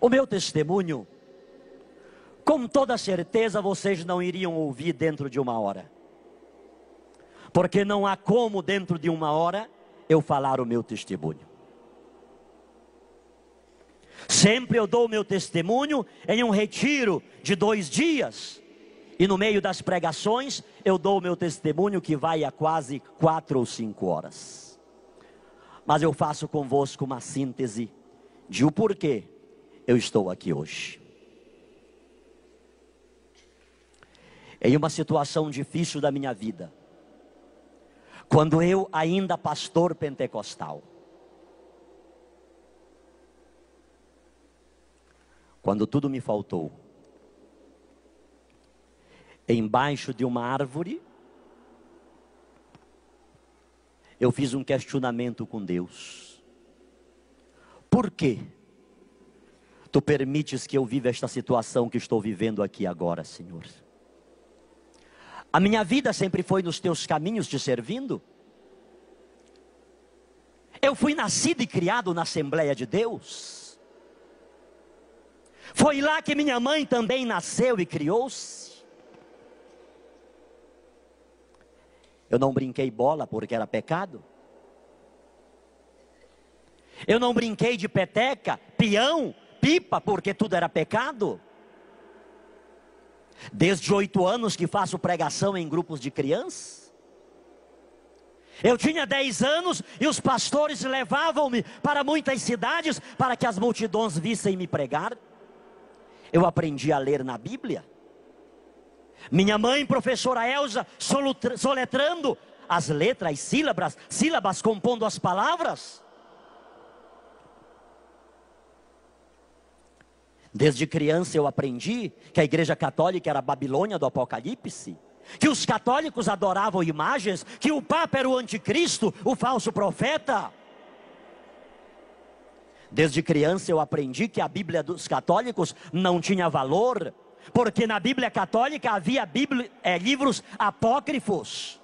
O meu testemunho, com toda certeza vocês não iriam ouvir dentro de uma hora, porque não há como dentro de uma hora eu falar o meu testemunho. Sempre eu dou o meu testemunho em um retiro de 2 dias, e no meio das pregações eu dou o meu testemunho que vai a quase 4 ou 5 horas. Mas eu faço convosco uma síntese de o porquê eu estou aqui hoje. Em uma situação difícil da minha vida, quando eu ainda pastor pentecostal, quando tudo me faltou, embaixo de uma árvore, eu fiz um questionamento com Deus. Por quê Tu permites que eu viva esta situação que estou vivendo aqui agora, Senhor? A minha vida sempre foi nos Teus caminhos te servindo. Eu fui nascido e criado na Assembleia de Deus. Foi lá que minha mãe também nasceu e criou-se. Eu não brinquei bola porque era pecado. Eu não brinquei de peteca, peão, pipa porque tudo era pecado. Desde 8 anos que faço pregação em grupos de crianças. Eu tinha 10 anos e os pastores levavam-me para muitas cidades para que as multidões vissem me pregar. Eu aprendi a ler na Bíblia. Minha mãe, professora Elza, soletrando as letras, as sílabas, compondo as palavras. Desde criança eu aprendi que a igreja católica era a Babilônia do Apocalipse, que os católicos adoravam imagens, que o Papa era o anticristo, o falso profeta. Desde criança eu aprendi que a Bíblia dos católicos não tinha valor, porque na Bíblia católica havia livros apócrifos.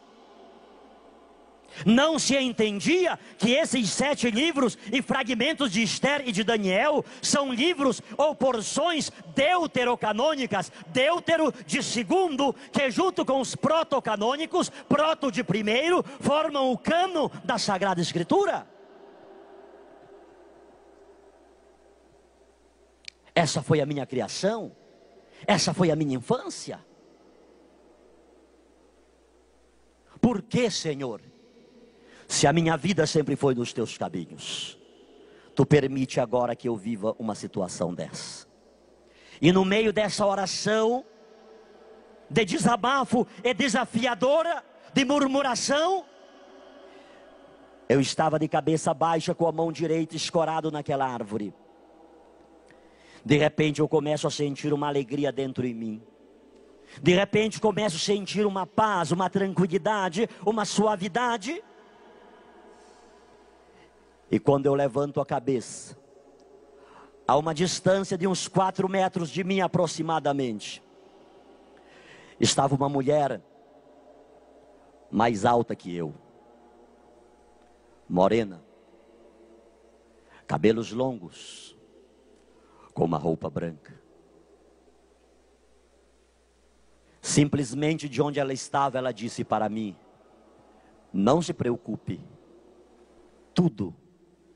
Não se entendia que esses 7 livros e fragmentos de Esther e de Daniel são livros ou porções deuterocanônicas, deutero de segundo, que junto com os protocanônicos, proto de primeiro, formam o cano da Sagrada Escritura. Essa foi a minha criação, essa foi a minha infância. Por que, Senhor? Se a minha vida sempre foi nos teus caminhos, tu permite agora que eu viva uma situação dessa. E no meio dessa oração, de desabafo e desafiadora, de murmuração, eu estava de cabeça baixa com a mão direita escorado naquela árvore. De repente eu começo a sentir uma alegria dentro de mim. De repente começo a sentir uma paz, uma tranquilidade, uma suavidade. E quando eu levanto a cabeça, a uma distância de uns 4 metros de mim aproximadamente, estava uma mulher mais alta que eu, morena, cabelos longos, com uma roupa branca. Simplesmente de onde ela estava, ela disse para mim: não se preocupe, tudo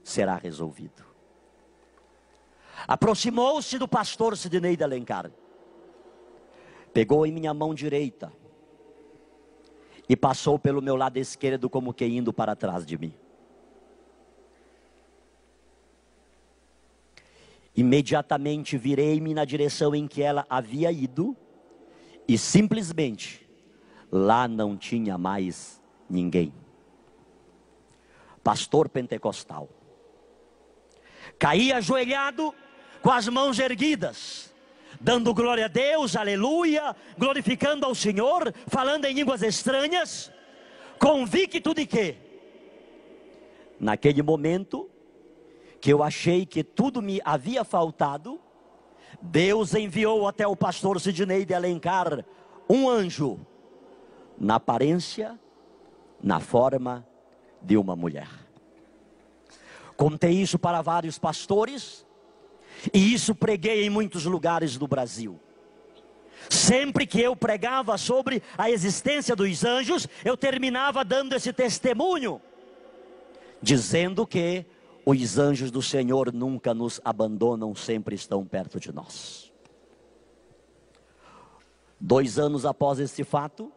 será resolvido. Aproximou-se do pastor Sidney de Alencar, pegou em minha mão direita e passou pelo meu lado esquerdo como que indo para trás de mim. Imediatamente virei-me na direção em que ela havia ido e simplesmente lá não tinha mais ninguém. Pastor pentecostal. Caí ajoelhado, com as mãos erguidas, dando glória a Deus, aleluia, glorificando ao Senhor, falando em línguas estranhas, convicto de que, naquele momento, que eu achei que tudo me havia faltado, Deus enviou até o pastor Sidney de Alencar um anjo, na aparência, na forma de uma mulher. Contei isso para vários pastores, E isso preguei em muitos lugares do Brasil. Sempre que eu pregava sobre a existência dos anjos, eu terminava dando esse testemunho, dizendo que os anjos do Senhor nunca nos abandonam, sempre estão perto de nós. 2 anos após esse fato,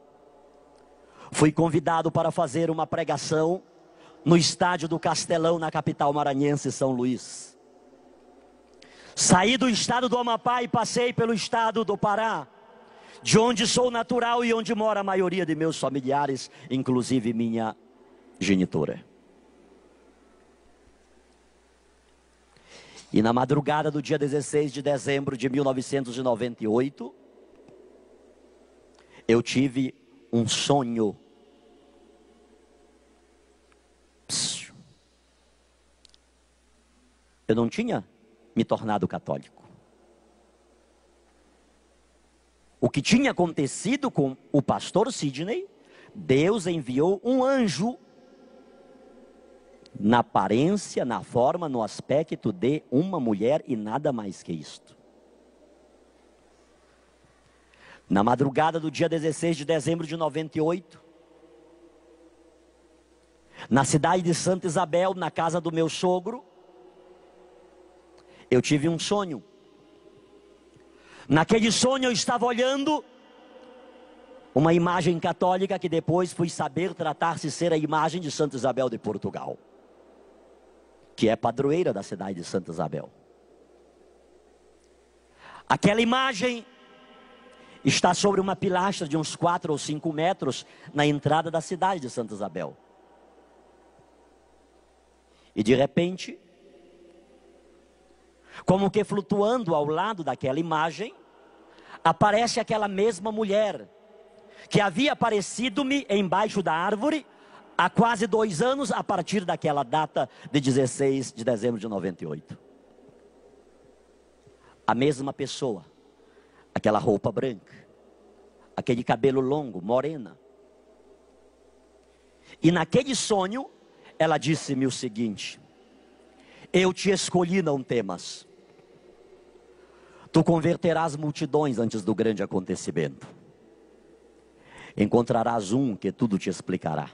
fui convidado para fazer uma pregação no estádio do Castelão, na capital maranhense, São Luís. Saí do estado do Amapá e passei pelo estado do Pará, de onde sou natural e onde mora a maioria de meus familiares, inclusive minha genitora. E na madrugada do dia 16 de dezembro de 1998, eu tive um sonho. Eu não tinha me tornado católico. O que tinha acontecido com o pastor Sidney, Deus enviou um anjo, na aparência, na forma, no aspecto de uma mulher e nada mais que isto. Na madrugada do dia 16 de dezembro de 98, na cidade de Santa Isabel, na casa do meu sogro, eu tive um sonho. Naquele sonho eu estava olhando uma imagem católica que depois fui saber tratar-se ser a imagem de Santa Isabel de Portugal, que é padroeira da cidade de Santa Isabel. Aquela imagem está sobre uma pilastra de uns 4 ou 5 metros na entrada da cidade de Santa Isabel. E de repente, como que flutuando ao lado daquela imagem, aparece aquela mesma mulher que havia aparecido-me embaixo da árvore há quase 2 anos, a partir daquela data de 16 de dezembro de 98. A mesma pessoa, aquela roupa branca, aquele cabelo longo, morena. E naquele sonho, ela disse-me o seguinte: eu te escolhi, não temas. Tu converterás multidões antes do grande acontecimento. Encontrarás um que tudo te explicará.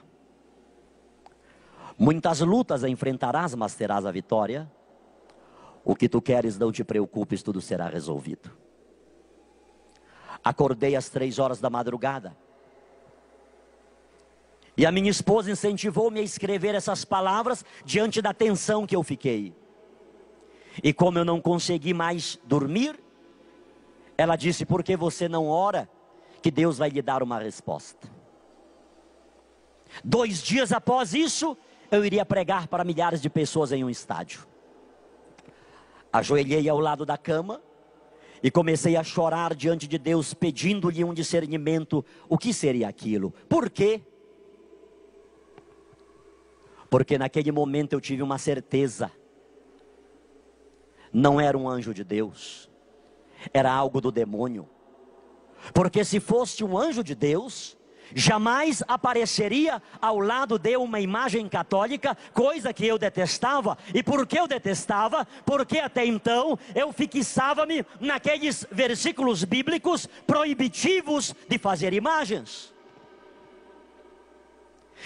Muitas lutas enfrentarás, mas terás a vitória. O que tu queres, não te preocupes, tudo será resolvido. Acordei às 3 horas da madrugada. E a minha esposa incentivou-me a escrever essas palavras diante da tensão que eu fiquei. E como eu não consegui mais dormir, ela disse: por que você não ora, que Deus vai lhe dar uma resposta. 2 dias após isso, eu iria pregar para milhares de pessoas em um estádio. Ajoelhei ao lado da cama e comecei a chorar diante de Deus, pedindo-lhe um discernimento. O que seria aquilo? Por quê? Porque naquele momento eu tive uma certeza. Não era um anjo de Deus, era algo do demônio. Porque se fosse um anjo de Deus, jamais apareceria ao lado de uma imagem católica, coisa que eu detestava. E por que eu detestava? Porque até então eu fixava-me naqueles versículos bíblicos proibitivos de fazer imagens.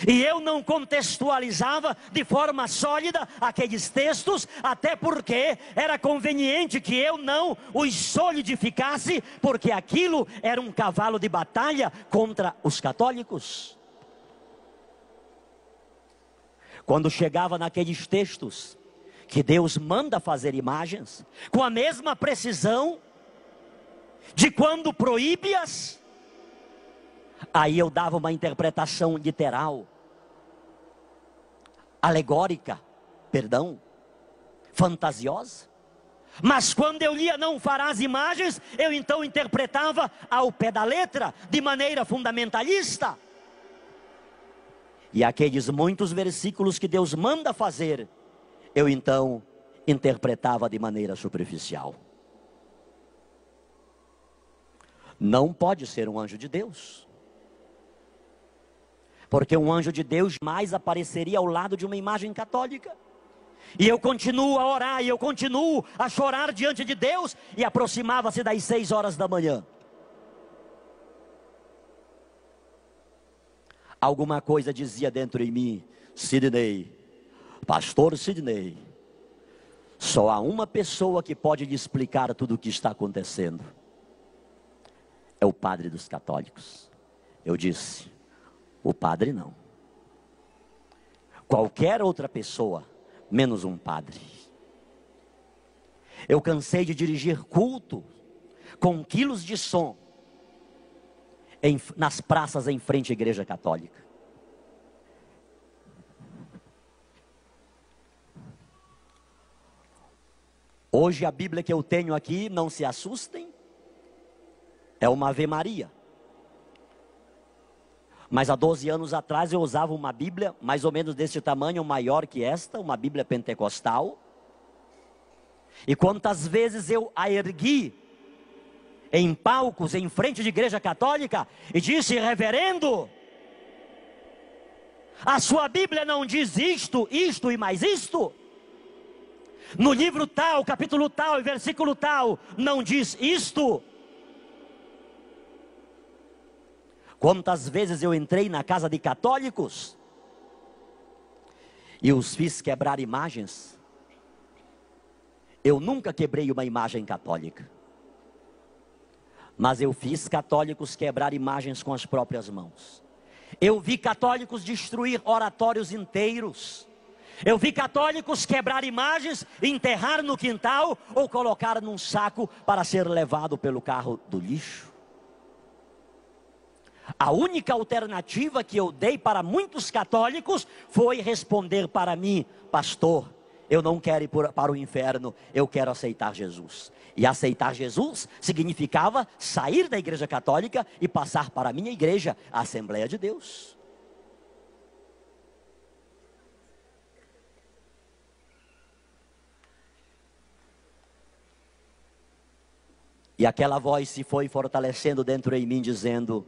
E eu não contextualizava de forma sólida aqueles textos, até porque era conveniente que eu não os solidificasse, porque aquilo era um cavalo de batalha contra os católicos. Quando chegava naqueles textos que Deus manda fazer imagens, com a mesma precisão de quando proíbe-as, aí eu dava uma interpretação literal, alegórica, fantasiosa. Mas quando eu lia não farás imagens, eu então interpretava ao pé da letra, de maneira fundamentalista. E aqueles muitos versículos que Deus manda fazer, eu então interpretava de maneira superficial. Não pode ser um anjo de Deus. Porque um anjo de Deus jamais apareceria ao lado de uma imagem católica. E eu continuo a orar, e eu continuo a chorar diante de Deus. E aproximava-se das 6 horas da manhã. Alguma coisa dizia dentro de mim: Sidney, pastor Sidney, só há uma pessoa que pode lhe explicar tudo o que está acontecendo. É o padre dos católicos. Eu disse: o padre não. Qualquer outra pessoa, menos um padre. Eu cansei de dirigir culto com quilos de som nas praças em frente à igreja católica. Hoje a Bíblia que eu tenho aqui, não se assustem, é uma Ave Maria. Mas há 12 anos atrás eu usava uma Bíblia mais ou menos desse tamanho, maior que esta, uma Bíblia pentecostal. E quantas vezes eu a ergui em palcos, em frente de igreja católica, e disse: reverendo, a sua Bíblia não diz isto, isto e mais isto? No livro tal, capítulo tal e versículo tal, não diz isto? Quantas vezes eu entrei na casa de católicos e os fiz quebrar imagens? Eu nunca quebrei uma imagem católica, mas eu fiz católicos quebrar imagens com as próprias mãos. Eu vi católicos destruir oratórios inteiros. Eu vi católicos quebrar imagens, enterrar no quintal ou colocar num saco para ser levado pelo carro do lixo. A única alternativa que eu dei para muitos católicos foi responder para mim: pastor, eu não quero ir para o inferno, eu quero aceitar Jesus. E aceitar Jesus significava sair da igreja católica e passar para a minha igreja, a Assembleia de Deus. E aquela voz se foi fortalecendo dentro de mim, dizendo: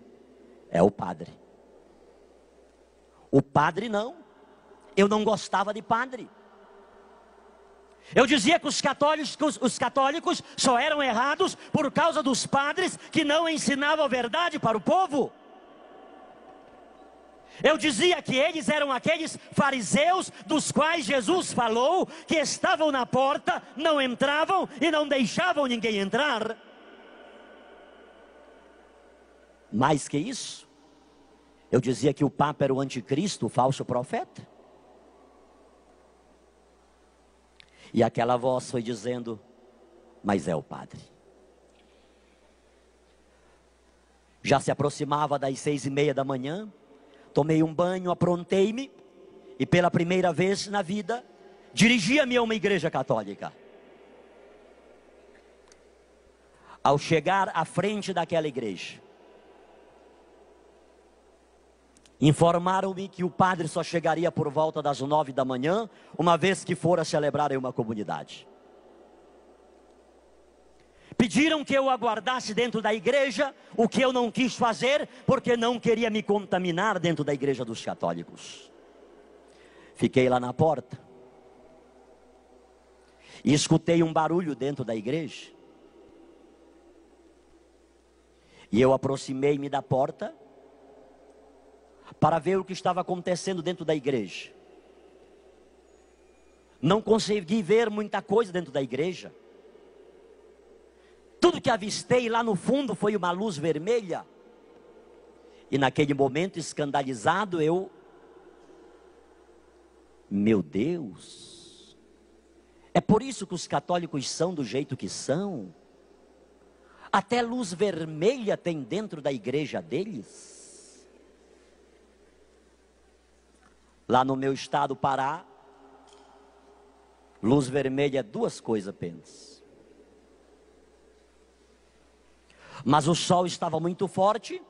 é o padre. O padre não. Eu não gostava de padre. Eu dizia que os católicos só eram errados por causa dos padres que não ensinavam a verdade para o povo. Eu dizia que eles eram aqueles fariseus dos quais Jesus falou que estavam na porta, não entravam e não deixavam ninguém entrar. Mais que isso, eu dizia que o Papa era o anticristo, o falso profeta. E aquela voz foi dizendo: mas é o padre. Já se aproximava das 6:30 da manhã, tomei um banho, aprontei-me, e pela primeira vez na vida, dirigia-me a uma igreja católica. Ao chegar à frente daquela igreja, informaram-me que o padre só chegaria por volta das 9 da manhã, uma vez que fora celebrar em uma comunidade. Pediram que eu aguardasse dentro da igreja, o que eu não quis fazer, porque não queria me contaminar dentro da igreja dos católicos. Fiquei lá na porta e escutei um barulho dentro da igreja. E eu aproximei-me da porta para ver o que estava acontecendo dentro da igreja. Não consegui ver muita coisa dentro da igreja. Tudo que avistei lá no fundo foi uma luz vermelha. E naquele momento, escandalizado, meu Deus, é por isso que os católicos são do jeito que são? Até luz vermelha tem dentro da igreja deles? Lá no meu estado, Pará, luz vermelha é 2 coisas apenas. Mas o sol estava muito forte.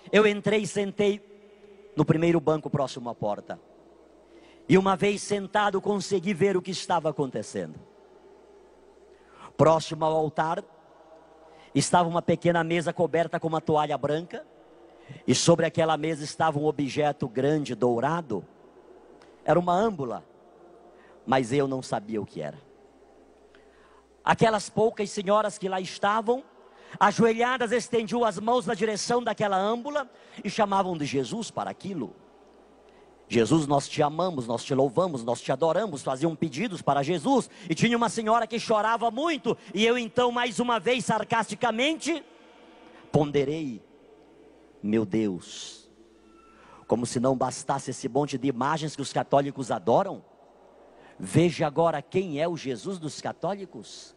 Eu entrei e sentei no primeiro banco próximo à porta. E uma vez sentado, consegui ver o que estava acontecendo. Próximo ao altar, estava uma pequena mesa coberta com uma toalha branca. E sobre aquela mesa estava um objeto grande, dourado. Era uma âmbula, mas eu não sabia o que era. Aquelas poucas senhoras que lá estavam, ajoelhadas, estendiam as mãos na direção daquela âmbula e chamavam de Jesus para aquilo. Jesus, nós te amamos, nós te louvamos, nós te adoramos. Faziam pedidos para Jesus. E tinha uma senhora que chorava muito. E eu então, mais uma vez, sarcasticamente, ponderei: meu Deus, como se não bastasse esse monte de imagens que os católicos adoram, veja agora quem é o Jesus dos católicos.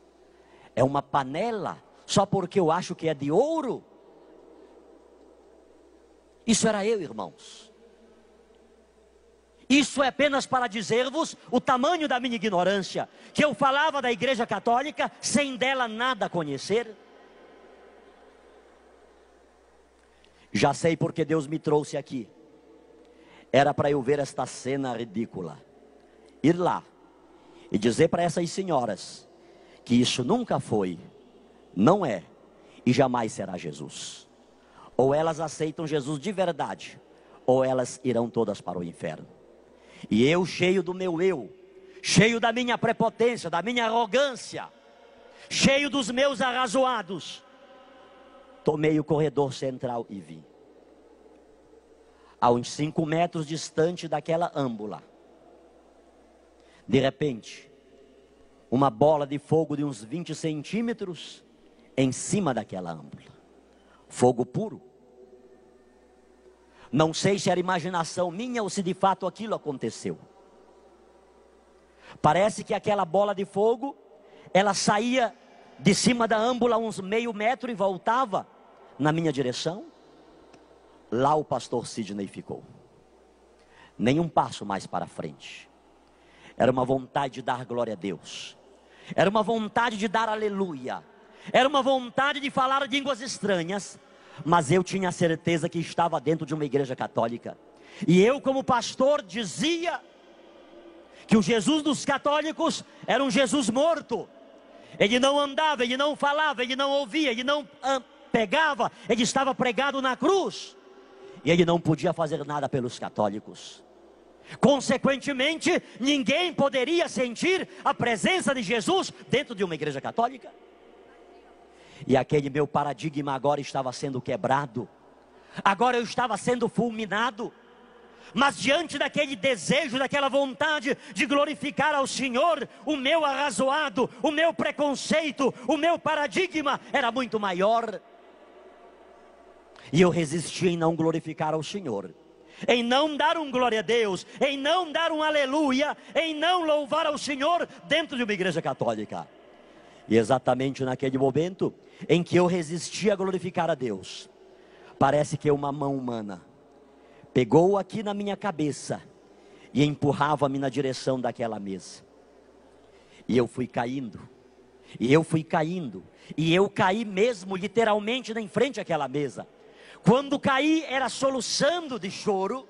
É uma panela, só porque eu acho que é de ouro. Isso era eu, irmãos. Isso é apenas para dizer-vos o tamanho da minha ignorância, que eu falava da Igreja Católica sem dela nada conhecer. Já sei porque Deus me trouxe aqui. Era para eu ver esta cena ridícula. Ir lá e dizer para essas senhoras que isso nunca foi, não é e jamais será Jesus. Ou elas aceitam Jesus de verdade, ou elas irão todas para o inferno. E eu, cheio do meu eu, cheio da minha prepotência, da minha arrogância, cheio dos meus arrazoados, tomei o corredor central e vim. A uns 5 metros distante daquela âmbula, de repente, uma bola de fogo de uns 20 centímetros em cima daquela âmbula. Fogo puro. Não sei se era imaginação minha ou se de fato aquilo aconteceu. Parece que aquela bola de fogo, ela saía de cima da âmbula uns meio metro e voltava na minha direção. Lá o pastor Sidney ficou. Nem um passo mais para frente. Era uma vontade de dar glória a Deus. Era uma vontade de dar aleluia. Era uma vontade de falar línguas estranhas. Mas eu tinha certeza que estava dentro de uma igreja católica. E eu, como pastor, dizia que o Jesus dos católicos era um Jesus morto. Ele não andava, ele não falava, ele não ouvia, ele não pegava. Ele estava pregado na cruz. E ele não podia fazer nada pelos católicos. Consequentemente, ninguém poderia sentir a presença de Jesus dentro de uma igreja católica. E aquele meu paradigma agora estava sendo quebrado. Agora eu estava sendo fulminado. Mas diante daquele desejo, daquela vontade de glorificar ao Senhor, o meu arrazoado, o meu preconceito, o meu paradigma era muito maior. E eu resisti em não glorificar ao Senhor, em não dar um glória a Deus, em não dar um aleluia, em não louvar ao Senhor dentro de uma igreja católica. E exatamente naquele momento em que eu resisti a glorificar a Deus, parece que uma mão humana pegou aqui na minha cabeça e empurrava-me na direção daquela mesa. E eu fui caindo, e eu fui caindo, e eu caí mesmo literalmente em frente àquela mesa. Quando caí era soluçando de choro,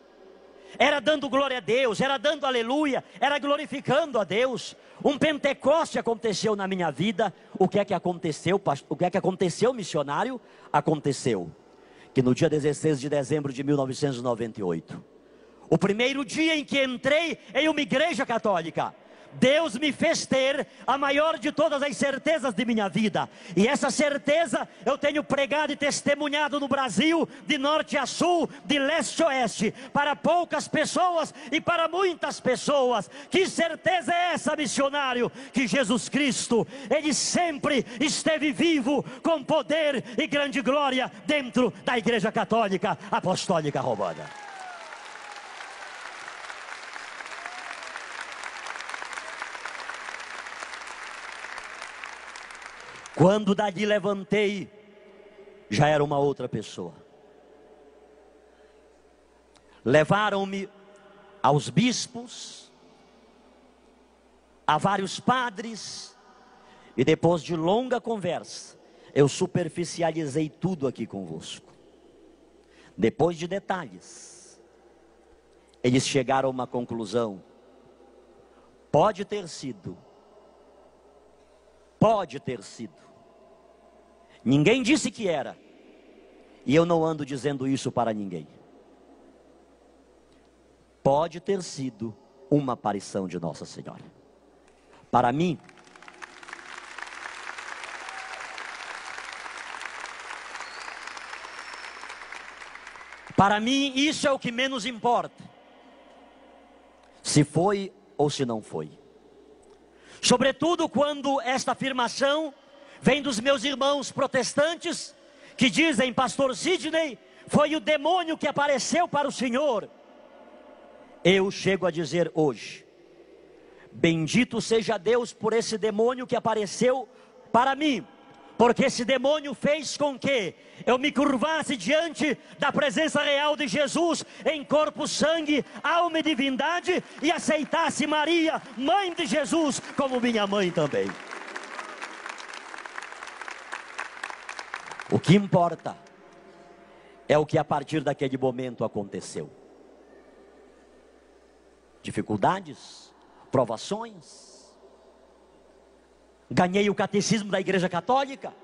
era dando glória a Deus, era dando aleluia, era glorificando a Deus. Um Pentecoste aconteceu na minha vida. O que é que aconteceu, pastor? O que é que aconteceu, missionário? Aconteceu que no dia 16 de dezembro de 1998, o primeiro dia em que entrei em uma igreja católica, Deus me fez ter a maior de todas as certezas de minha vida. E essa certeza eu tenho pregado e testemunhado no Brasil, de norte a sul, de leste a oeste, para poucas pessoas e para muitas pessoas. Que certeza é essa, missionário? Que Jesus Cristo, Ele sempre esteve vivo, com poder e grande glória, dentro da Igreja Católica Apostólica Romana. Quando dali levantei, já era uma outra pessoa. Levaram-me aos bispos, a vários padres, e depois de longa conversa, eu superficializei tudo aqui convosco. Depois de detalhes, eles chegaram a uma conclusão. Pode ter sido. Pode ter sido. Ninguém disse que era. E eu não ando dizendo isso para ninguém. Pode ter sido uma aparição de Nossa Senhora. Para mim, isso é o que menos importa, se foi ou se não foi. Sobretudo quando esta afirmação vem dos meus irmãos protestantes, que dizem: pastor Sidney, foi o demônio que apareceu para o senhor. Eu chego a dizer hoje: bendito seja Deus por esse demônio que apareceu para mim, porque esse demônio fez com que eu me curvasse diante da presença real de Jesus, em corpo, sangue, alma e divindade, e aceitasse Maria, mãe de Jesus, como minha mãe também. O que importa é o que a partir daquele momento aconteceu. Dificuldades, provações. Ganhei o catecismo da Igreja Católica.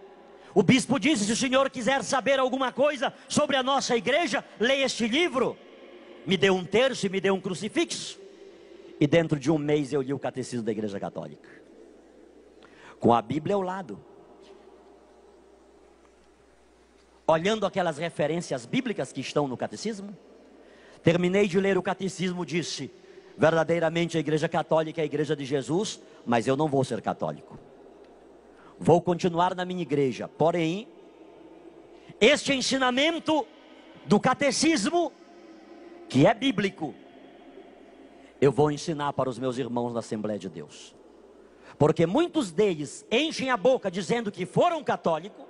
O bispo disse: se o senhor quiser saber alguma coisa sobre a nossa igreja, leia este livro. Me deu um terço e me deu um crucifixo. E dentro de um mês eu li o catecismo da Igreja Católica, com a Bíblia ao lado, olhando aquelas referências bíblicas que estão no catecismo. Terminei de ler o catecismo, disse: verdadeiramente a Igreja Católica é a Igreja de Jesus, mas eu não vou ser católico. Vou continuar na minha igreja, porém, este ensinamento do catecismo, que é bíblico, eu vou ensinar para os meus irmãos na Assembleia de Deus. Porque muitos deles enchem a boca dizendo que foram católicos,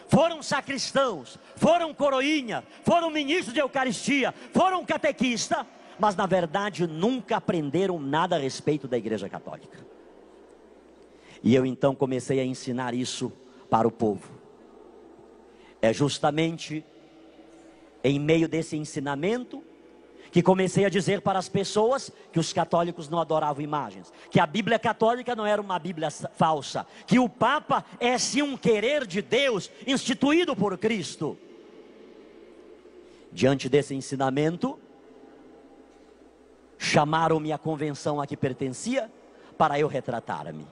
foram sacristãos, foram coroinha, foram ministros de Eucaristia, foram catequista, mas na verdade nunca aprenderam nada a respeito da Igreja Católica. E eu então comecei a ensinar isso para o povo. É justamente em meio desse ensinamento que comecei a dizer para as pessoas que os católicos não adoravam imagens, que a Bíblia católica não era uma Bíblia falsa, que o Papa é sim um querer de Deus instituído por Cristo. Diante desse ensinamento, chamaram-me à convenção a que pertencia para eu retratar-me.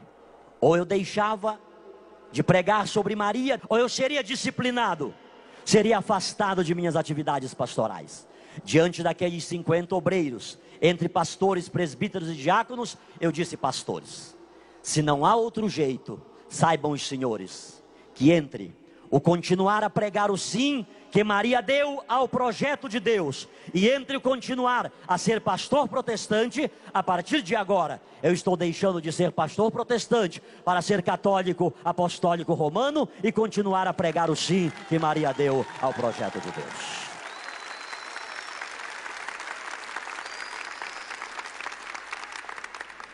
Ou eu deixava de pregar sobre Maria, ou eu seria disciplinado, seria afastado de minhas atividades pastorais. Diante daqueles 50 obreiros, entre pastores, presbíteros e diáconos, eu disse: pastores, se não há outro jeito, saibam os senhores, que entre o continuar a pregar o sim que Maria deu ao projeto de Deus, e entre o continuar a ser pastor protestante, a partir de agora, eu estou deixando de ser pastor protestante para ser católico apostólico romano e continuar a pregar o sim que Maria deu ao projeto de Deus.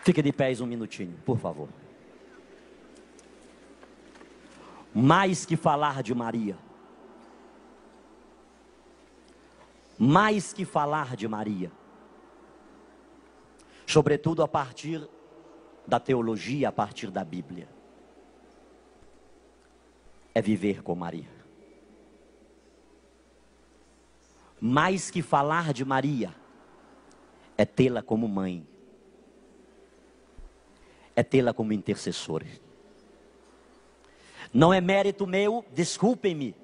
Fique de pés um minutinho, por favor. Mais que falar de Maria, mais que falar de Maria, sobretudo a partir da teologia, a partir da Bíblia, é viver com Maria. Mais que falar de Maria, é tê-la como mãe, é tê-la como intercessora. Não é mérito meu, desculpem-me,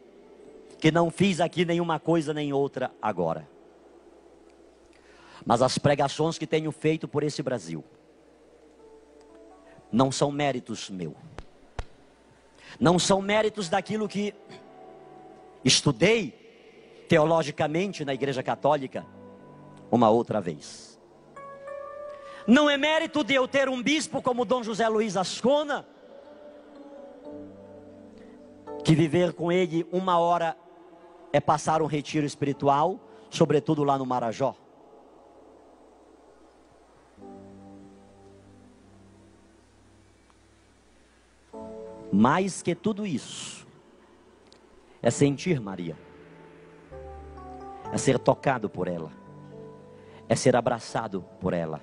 que não fiz aqui nenhuma coisa nem outra agora. Mas as pregações que tenho feito por esse Brasil, não são méritos meus. Não são méritos daquilo que estudei teologicamente na Igreja Católica uma outra vez. Não é mérito de eu ter um bispo como Dom José Luiz Ascona, que viver com ele 1 hora é passar um retiro espiritual, sobretudo lá no Marajó. Mais que tudo isso, é sentir Maria, é ser tocado por ela, é ser abraçado por ela.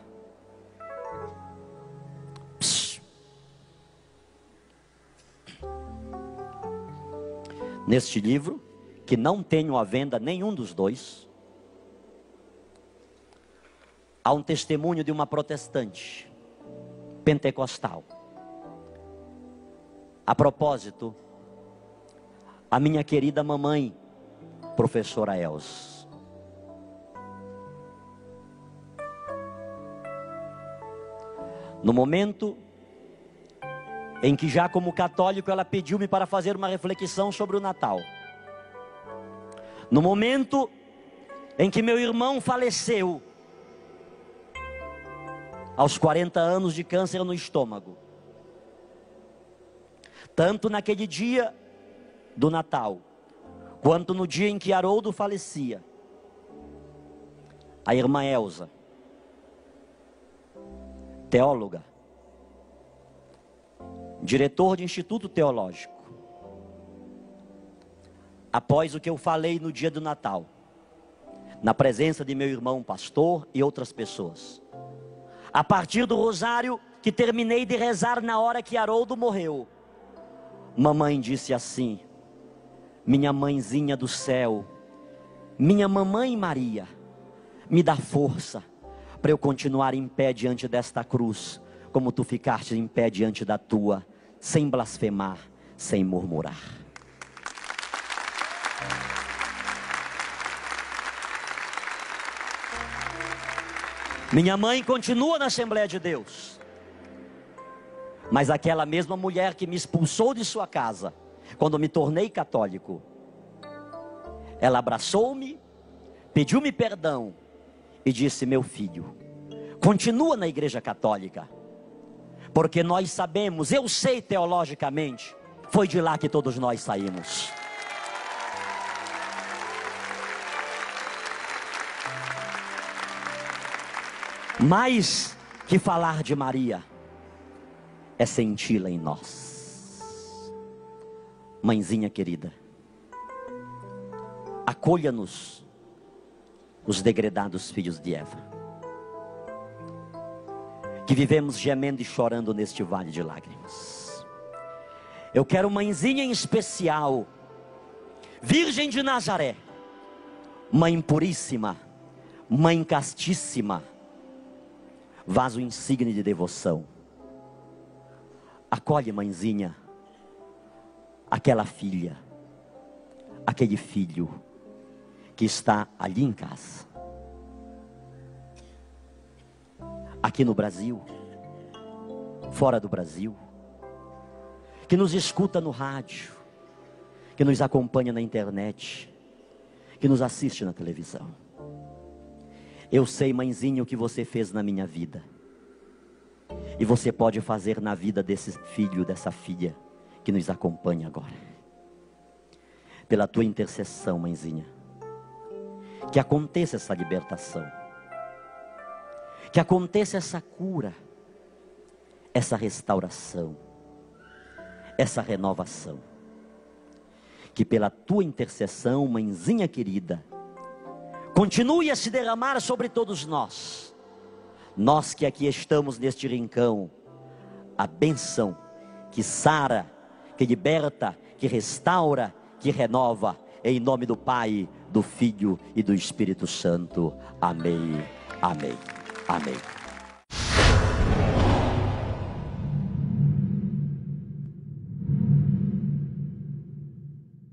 Neste livro, que não tenho à venda nenhum dos dois, há um testemunho de uma protestante, pentecostal. A propósito, a minha querida mamãe, professora Elza, no momento em que já como católico ela pediu-me para fazer uma reflexão sobre o Natal, no momento em que meu irmão faleceu, aos 40 anos de câncer no estômago, tanto naquele dia do Natal, quanto no dia em que Haroldo falecia, a irmã Elza, teóloga, diretor de instituto teológico, após o que eu falei no dia do Natal, na presença de meu irmão pastor e outras pessoas, a partir do rosário que terminei de rezar na hora que Haroldo morreu, mamãe disse assim: minha mãezinha do céu, minha mamãe Maria, me dá força para eu continuar em pé diante desta cruz, como tu ficaste em pé diante da tua, sem blasfemar, sem murmurar. Minha mãe continua na Assembleia de Deus, mas aquela mesma mulher que me expulsou de sua casa, quando me tornei católico, ela abraçou-me, pediu-me perdão e disse: meu filho, continua na igreja católica, porque nós sabemos, eu sei teologicamente, foi de lá que todos nós saímos. Mais que falar de Maria, é senti-la em nós. Mãezinha querida, acolha-nos, os degredados filhos de Eva, que vivemos gemendo e chorando neste vale de lágrimas. Eu quero, mãezinha em especial, Virgem de Nazaré, Mãe puríssima, Mãe castíssima, vaso insigne de devoção, acolhe, mãezinha, aquela filha, aquele filho que está ali em casa, aqui no Brasil, fora do Brasil, que nos escuta no rádio, que nos acompanha na internet, que nos assiste na televisão. Eu sei, mãezinha, o que você fez na minha vida, e você pode fazer na vida desse filho, dessa filha que nos acompanha agora. Pela tua intercessão, mãezinha, que aconteça essa libertação, que aconteça essa cura, essa restauração, essa renovação. Que pela tua intercessão, mãezinha querida, continue a se derramar sobre todos nós, nós que aqui estamos neste rincão, a bênção que sara, que liberta, que restaura, que renova, em nome do Pai, do Filho e do Espírito Santo. Amém, amém, amém.